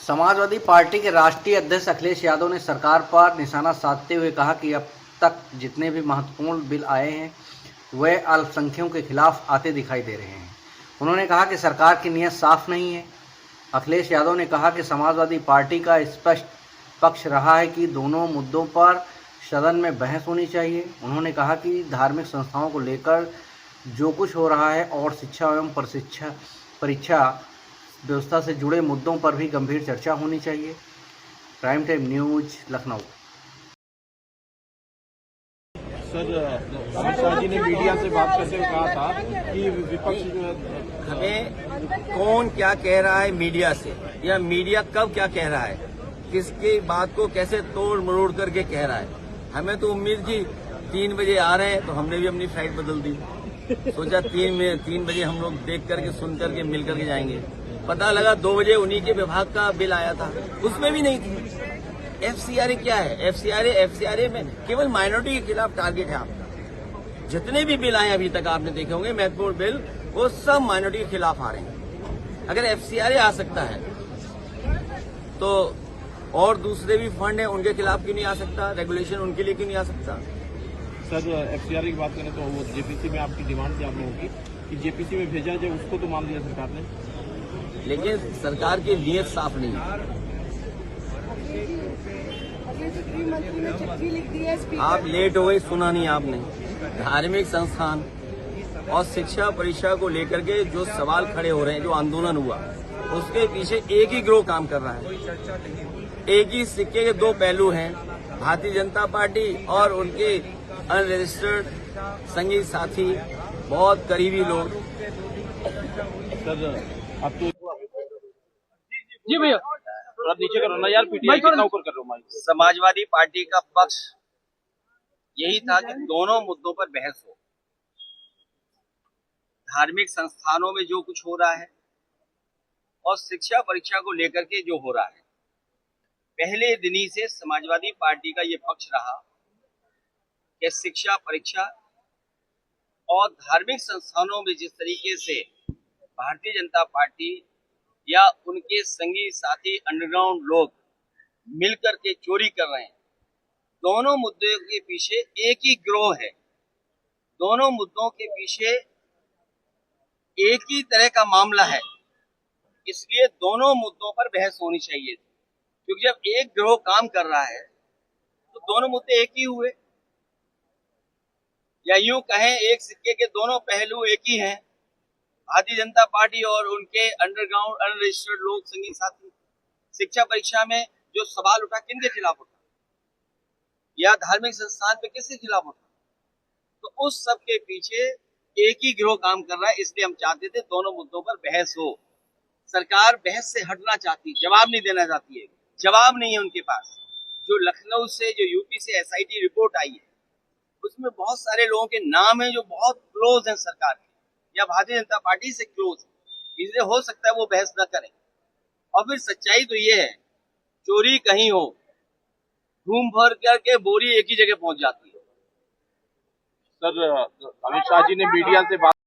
Samajwadi party के राष्ट्रीय अध्यक्ष अखिलेश यादव ने सरकार पर निशाना साधते हुए कहा कि अब तक जितने भी महत्वपूर्ण बिल आए हैं वे अल्पसंख्यकों के खिलाफ आते दिखाई दे रहे हैं। उन्होंने कहा कि सरकार की नीयत साफ नहीं है। अखिलेश यादव ने कहा कि समाजवादी पार्टी का स्पष्ट पक्ष रहा है कि दोनों मुद्दों पर सदन में बहस होनी चाहिए। उन्होंने कहा कि धार्मिक संस्थाओं को लेकर जो कुछ हो रहा है और शिक्षा एवं परीक्षा व्यवस्था से जुड़े मुद्दों पर भी गंभीर चर्चा होनी चाहिए। Prime time news Lucknow. Sir, Amit Shah ji ने मीडिया से बात करते हुए कहा था कि विपक्ष हमें कौन क्या कह रहा है मीडिया से, या मीडिया कब क्या कह रहा है, किसकी बात को कैसे तोड़ मरोड़ करके कह रहा है। हमें तो उम्मीद थी 3 बजे आ रहे हैं, तो हमने भी अपनी फ्लाइट बदल दी। सोचा 3 बजे हम लोग देख करके सुन करके मिल करके जाएंगे। पता लगा 2 बजे उन्हीं के विभाग का बिल आया था, उसमें भी नहीं थी। एफसीआरए क्या है? एफसीआरए में केवल माइनॉरिटी के खिलाफ टारगेट है आपका। जितने भी बिल आए अभी तक आपने देखे होंगे महत्वपूर्ण बिल, वो सब माइनॉरिटी के खिलाफ आ रहे हैं। अगर एफसीआरए आ सकता है तो और दूसरे भी फंड हैं, उनके खिलाफ क्यों नहीं आ सकता? रेगुलेशन उनके लिए क्यों नहीं आ सकता? सर, एफसीआरए की बात करें तो वो जेपीसी में आपकी डिमांड थी आप लोगों की कि जेपीसी में भेजा जाए, उसको तो मान लिया सरकार ने, लेकिन सरकार की नीयत साफ नहीं है। आप लेट हो गई, सुना नहीं आपने। धार्मिक संस्थान और शिक्षा परीक्षा को लेकर के जो सवाल खड़े हो रहे हैं, जो आंदोलन हुआ, उसके पीछे एक ही गिरोह काम कर रहा है। एक ही सिक्के के 2 पहलू हैं, भारतीय जनता पार्टी और उनके अनरजिस्टर्ड संगी साथी, बहुत करीबी लोग। सर अब तो जी भैया, थोड़ा नीचे करो ना यार, पीटीआई कितना ऊपर कर रहे हो माइक। समाजवादी पार्टी का पक्ष यही था कि दोनों मुद्दों पर बहस हो। धार्मिक संस्थानों में जो कुछ हो रहा है और शिक्षा परीक्षा को लेकर के जो हो रहा है, पहले दिन ही से समाजवादी पार्टी का ये पक्ष रहा कि शिक्षा परीक्षा और धार्मिक संस्थानों में जिस तरीके से भारतीय जनता पार्टी या उनके संगी साथी अंडरग्राउंड लोग मिलकर के चोरी कर रहे हैं, दोनों मुद्दों के पीछे एक ही गिरोह है। दोनों मुद्दों के पीछे एक ही तरह का मामला है। इसलिए दोनों मुद्दों पर बहस होनी चाहिए, क्योंकि जब एक गिरोह काम कर रहा है तो दोनों मुद्दे एक ही हुए, या यूं कहें एक सिक्के के दोनों पहलू एक ही हैं। भारतीय जनता पार्टी और उनके अंडरग्राउंड अनरजिस्टर्ड लोग संगी साथी शिक्षा परीक्षा में जो सवाल उठा, किनके खिलाफ उठा, या धार्मिक संस्थान पे किसके खिलाफ उठा, तो उस सब के पीछे एक ही गिरोह काम कर रहा है। इसलिए हम चाहते थे दोनों मुद्दों पर बहस हो। सरकार बहस से हटना चाहती, जवाब नहीं देना चाहती है। जवाब नहीं है उनके पास। जो लखनऊ से, जो यूपी से एसआईटी रिपोर्ट आई है, उसमें बहुत सारे लोगों के नाम हैं जो बहुत क्लोज हैं सरकार के या भारतीय जनता पार्टी से क्लोज है। इसलिए हो सकता है वो बहस न करें। और फिर सच्चाई तो ये है, चोरी कहीं हो, घूम भर करके बोरी एक ही जगह पहुंच जाती है। सर, अमित शाह जी ने मीडिया से बात